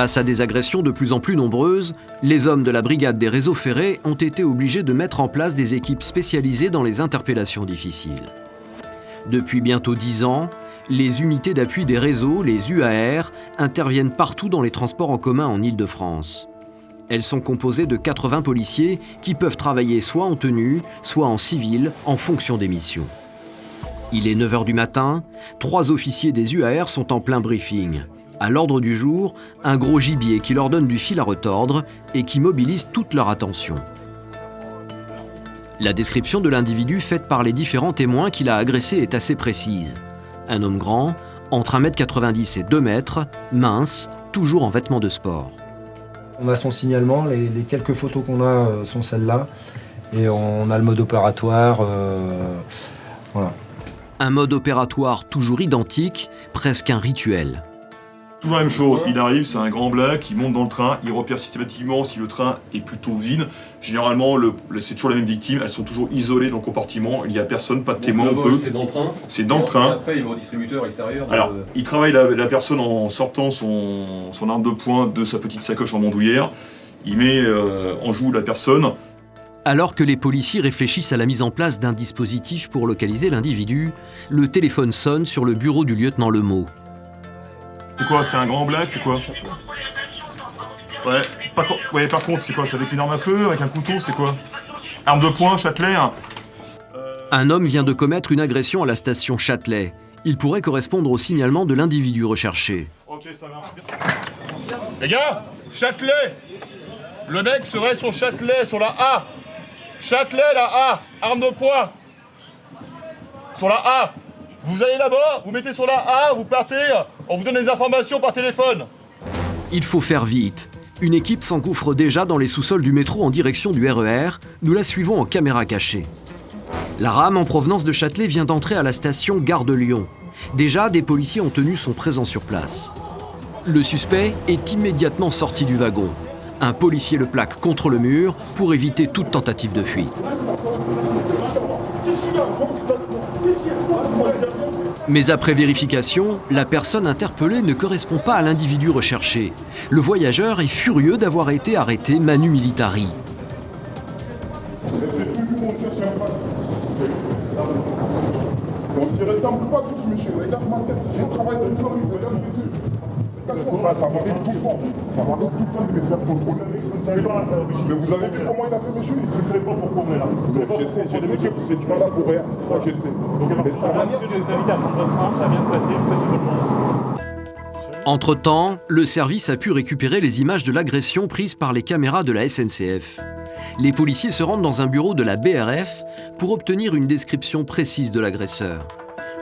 Face à des agressions de plus en plus nombreuses, les hommes de la brigade des réseaux ferrés ont été obligés de mettre en place des équipes spécialisées dans les interpellations difficiles. Depuis bientôt 10 ans, les unités d'appui des réseaux, les UAR, interviennent partout dans les transports en commun en Île-de-France. Elles sont composées de 80 policiers qui peuvent travailler soit en tenue, soit en civil, en fonction des missions. Il est 9 h du matin, 3 officiers des UAR sont en plein briefing. À l'ordre du jour, un gros gibier qui leur donne du fil à retordre et qui mobilise toute leur attention. La description de l'individu faite par les différents témoins qui l'a agressé est assez précise. Un homme grand, entre 1,90 m et 2 m, mince, toujours en vêtements de sport. On a son signalement, les quelques photos qu'on a sont celles-là. Et on a le mode opératoire, voilà. Un mode opératoire toujours identique, presque un rituel. Toujours la même chose, il arrive, c'est un grand black, il monte dans le train, il repère systématiquement si le train est plutôt vide. Généralement, c'est toujours la même victime, elles sont toujours isolées dans le compartiment, il n'y a personne, pas de témoin. C'est dans le train. C'est dans le train. Et après, il va au distributeur extérieur. Alors, il travaille la personne en sortant son arme de poing de sa petite sacoche en bandoulière. Il met en joue la personne. Alors que les policiers réfléchissent à la mise en place d'un dispositif pour localiser l'individu, le téléphone sonne sur le bureau du lieutenant Lemot. C'est quoi? C'est un grand black? C'est quoi? Ouais, par contre, c'est quoi? C'est avec une arme à feu? Avec un couteau? C'est quoi? Arme de poing, Châtelet? Un homme vient de commettre une agression à la station Châtelet. Il pourrait correspondre au signalement de l'individu recherché. Ok, ça marche. Les gars, Châtelet! Le mec serait sur Châtelet, sur la A. Châtelet, la A. Arme de poing. Sur la A. Vous allez là-bas, vous mettez sur la A, vous partez, on vous donne les informations par téléphone. Il faut faire vite. Une équipe s'engouffre déjà dans les sous-sols du métro en direction du RER. Nous la suivons en caméra cachée. La rame en provenance de Châtelet vient d'entrer à la station Gare de Lyon. Déjà, des policiers en tenue sont présents sur place. Le suspect est immédiatement sorti du wagon. Un policier le plaque contre le mur pour éviter toute tentative de fuite. Mais après vérification, la personne interpellée ne correspond pas à l'individu recherché. Le voyageur est furieux d'avoir été arrêté manu militari. Ça m'arrive tout le temps. Ça m'arrive tout le temps de me faire contrôler. Mais vous avez vu comment il a fait, monsieur? Vous ne savez pas pourquoi on est là. Je sais que vous n'êtes pas là pour rien. Ça, je le sais. Mais ça va, monsieur, je vous invite à prendre votre train. Ça va bien se passer. Je vous faites votre train. Entre-temps, le service a pu récupérer les images de l'agression prises par les caméras de la SNCF. Les policiers se rendent dans un bureau de la BRF pour obtenir une description précise de l'agresseur.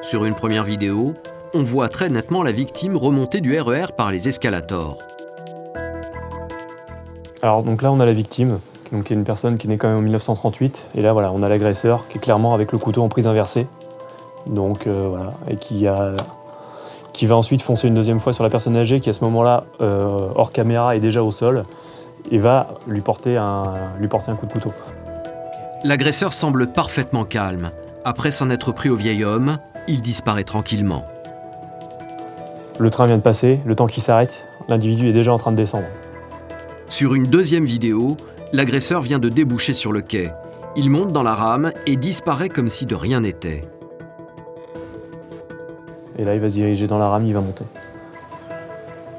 Sur une première vidéo, on voit très nettement la victime remonter du RER par les escalators. Alors donc là on a la victime, donc qui est une personne qui est née quand même en 1938, et là voilà on a l'agresseur qui est clairement avec le couteau en prise inversée, donc voilà, et qui va ensuite foncer une deuxième fois sur la personne âgée qui à ce moment-là hors caméra est déjà au sol et va lui porter un coup de couteau. L'agresseur semble parfaitement calme. Après s'en être pris au vieil homme, il disparaît tranquillement. Le train vient de passer, le temps qu'il s'arrête, l'individu est déjà en train de descendre. Sur une deuxième vidéo, l'agresseur vient de déboucher sur le quai. Il monte dans la rame et disparaît comme si de rien n'était. Et là, il va se diriger dans la rame, il va monter.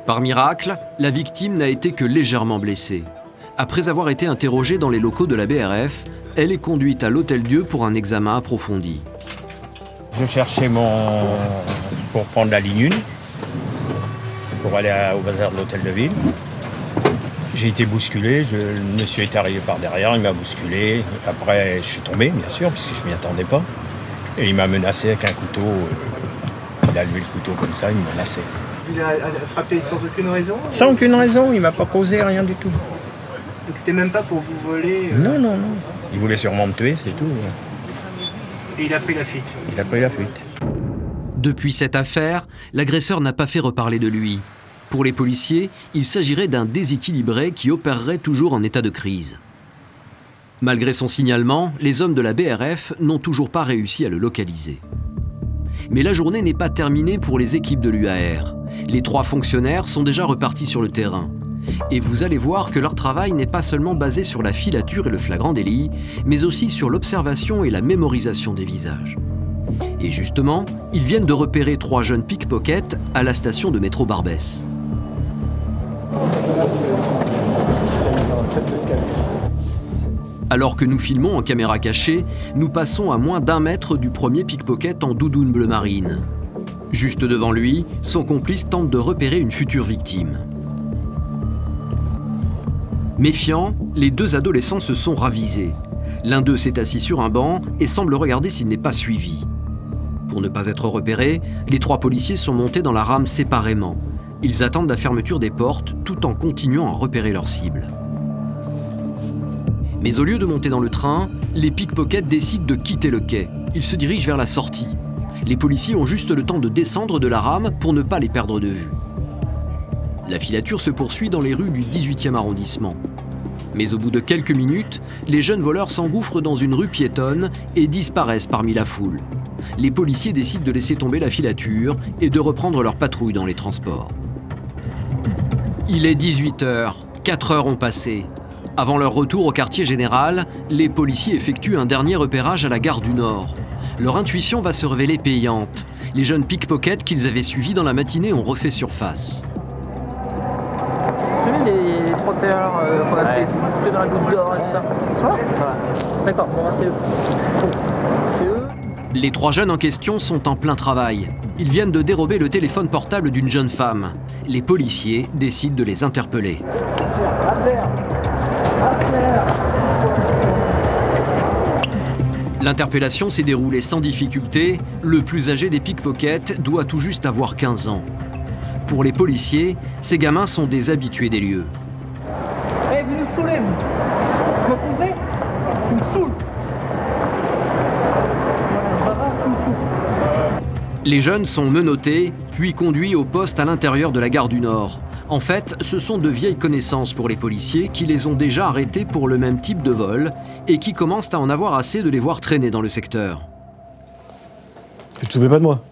Par miracle, la victime n'a été que légèrement blessée. Après avoir été interrogée dans les locaux de la BRF, elle est conduite à l'Hôtel-Dieu pour un examen approfondi. Je cherchais pour prendre la ligne 1. Pour aller au bazar de l'hôtel de ville. J'ai été bousculé, le monsieur est arrivé par derrière, il m'a bousculé. Après, je suis tombé, bien sûr, puisque je ne m'y attendais pas. Et il m'a menacé avec un couteau. Il a levé le couteau comme ça, il m'a menacé. Vous avez frappé sans aucune raison? Sans aucune raison, il ne m'a pas posé rien du tout. Donc c'était même pas pour vous voler? Non. Il voulait sûrement me tuer, c'est tout. Et il a pris la fuite? Il a pris la fuite. Depuis cette affaire, l'agresseur n'a pas fait reparler de lui. Pour les policiers, il s'agirait d'un déséquilibré qui opérerait toujours en état de crise. Malgré son signalement, les hommes de la BRF n'ont toujours pas réussi à le localiser. Mais la journée n'est pas terminée pour les équipes de l'UAR. Les 3 fonctionnaires sont déjà repartis sur le terrain. Et vous allez voir que leur travail n'est pas seulement basé sur la filature et le flagrant délit, mais aussi sur l'observation et la mémorisation des visages. Et justement, ils viennent de repérer 3 jeunes pickpockets à la station de métro Barbès. Alors que nous filmons en caméra cachée, nous passons à moins d'1 mètre du premier pickpocket en doudoune bleu marine. Juste devant lui, son complice tente de repérer une future victime. Méfiants, les 2 adolescents se sont ravisés. L'un d'eux s'est assis sur un banc et semble regarder s'il n'est pas suivi. Pour ne pas être repérés, les 3 policiers sont montés dans la rame séparément. Ils attendent la fermeture des portes tout en continuant à repérer leur cible. Mais au lieu de monter dans le train, les pickpockets décident de quitter le quai. Ils se dirigent vers la sortie. Les policiers ont juste le temps de descendre de la rame pour ne pas les perdre de vue. La filature se poursuit dans les rues du 18e arrondissement. Mais au bout de quelques minutes, les jeunes voleurs s'engouffrent dans une rue piétonne et disparaissent parmi la foule. Les policiers décident de laisser tomber la filature et de reprendre leur patrouille dans les transports. Il est 18h, 4 heures ont passé. Avant leur retour au quartier général, les policiers effectuent un dernier repérage à la gare du Nord. Leur intuition va se révéler payante. Les jeunes pickpockets qu'ils avaient suivis dans la matinée ont refait surface. Vous vous souvenez des 3 qu'on a fait que dans la goutte d'or et tout ça? C'est vrai? C'est vrai. D'accord, bon, c'est eux. C'est eux. Les 3 jeunes en question sont en plein travail. Ils viennent de dérober le téléphone portable d'une jeune femme. Les policiers décident de les interpeller. L'interpellation s'est déroulée sans difficulté. Le plus âgé des pickpockets doit tout juste avoir 15 ans. Pour les policiers, ces gamins sont des habitués des lieux. Eh, vous nous saoulez, vous comprenez? Vous me saoulez. Les jeunes sont menottés, puis conduits au poste à l'intérieur de la gare du Nord. En fait, ce sont de vieilles connaissances pour les policiers qui les ont déjà arrêtés pour le même type de vol et qui commencent à en avoir assez de les voir traîner dans le secteur. Tu te souviens pas de moi?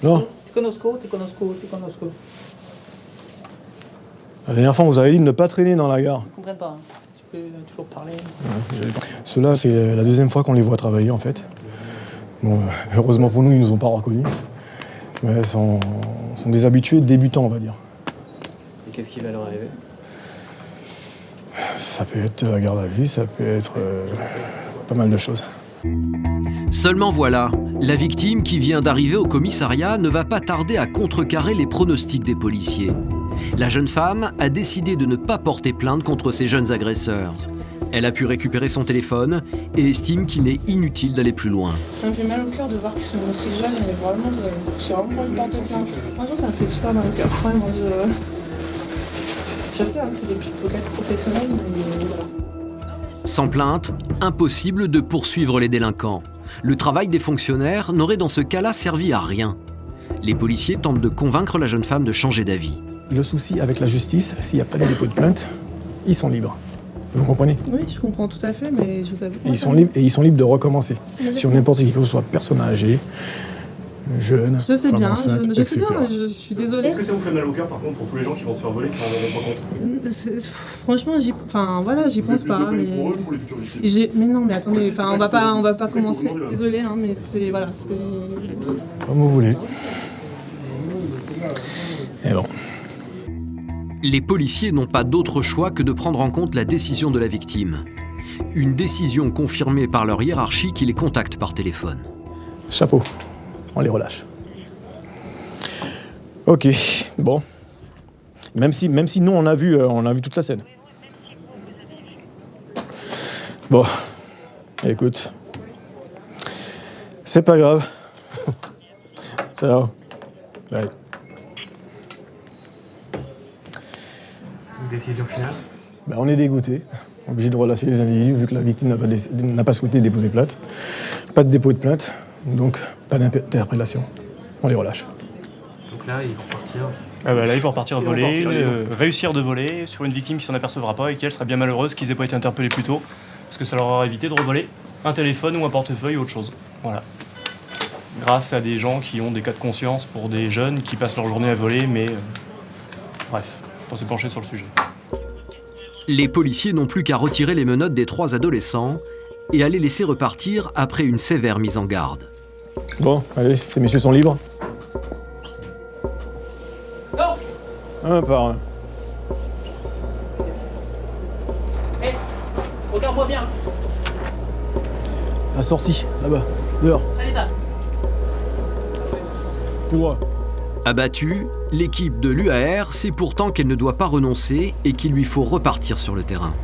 Non? Te conosco. La dernière fois, on vous avait dit de ne pas traîner dans la gare. Ils comprennent pas, hein. Tu peux toujours parler. Ceux-là, c'est la 2e fois qu'on les voit travailler, en fait. Bon, heureusement pour nous, ils nous ont pas reconnus. Mais sont des habitués débutants, on va dire. Et qu'est-ce qui va leur arriver? Ça peut être la garde à vue, ça peut être pas mal de choses. Seulement voilà, la victime qui vient d'arriver au commissariat ne va pas tarder à contrecarrer les pronostics des policiers. La jeune femme a décidé de ne pas porter plainte contre ces jeunes agresseurs. Elle a pu récupérer son téléphone et estime qu'il est inutile d'aller plus loin. Ça me fait mal au cœur de voir qu'ils sont aussi jeunes, mais vraiment, j'ai vraiment pas envie de porter plainte. Franchement, ça me fait super mal au cœur. Vraiment, je sais que c'est des pickpockets professionnels, mais voilà. Sans plainte, impossible de poursuivre les délinquants. Le travail des fonctionnaires n'aurait dans ce cas-là servi à rien. Les policiers tentent de convaincre la jeune femme de changer d'avis. Le souci avec la justice, s'il n'y a pas de dépôt de plainte, ils sont libres. Vous comprenez? Oui, je comprends tout à fait, mais je vous avoue... Et ils sont libres de recommencer. Sur n'importe qui, que ce soit personne âgée, jeune, je sais femme bien, enceinte, je sais etc. bien, je suis désolée. Est-ce que ça vous fait mal au cœur, par contre, pour tous les gens qui vont se faire voler, qui n'en rendront pas compte? Franchement, j'y pense pas. Mais... mais non, mais attendez, on va pas commencer. Désolée, hein, mais c'est... Voilà, c'est... Comme vous voulez. Et bon. Les policiers n'ont pas d'autre choix que de prendre en compte la décision de la victime. Une décision confirmée par leur hiérarchie qui les contacte par téléphone. Chapeau, on les relâche. Ok, bon. Même si nous, on a vu toute la scène. Bon, écoute. C'est pas grave. Ça va. Allez. Décision finale? On est dégoûté, obligé de relâcher les individus vu que la victime n'a pas souhaité déposer plainte. Pas de dépôt de plainte, donc pas d'interpellation. On les relâche. Donc là, ils vont partir. Là, ils vont repartir voler, réussir de voler sur une victime qui s'en apercevra pas et qui, elle, sera bien malheureuse qu'ils aient pas été interpellés plus tôt, parce que ça leur aura évité de revoler un téléphone ou un portefeuille ou autre chose. Voilà. grâce à des gens qui ont des cas de conscience pour des jeunes qui passent leur journée à voler, mais bref, on s'est penché sur le sujet. Les policiers n'ont plus qu'à retirer les menottes des 3 adolescents et à les laisser repartir après une sévère mise en garde. Bon, allez, ces messieurs sont libres. Non. Un par un. Hé, regarde-moi bien. La sortie, là-bas, dehors. Salida. Tout droit. Abattue, l'équipe de l'UAR sait pourtant qu'elle ne doit pas renoncer et qu'il lui faut repartir sur le terrain.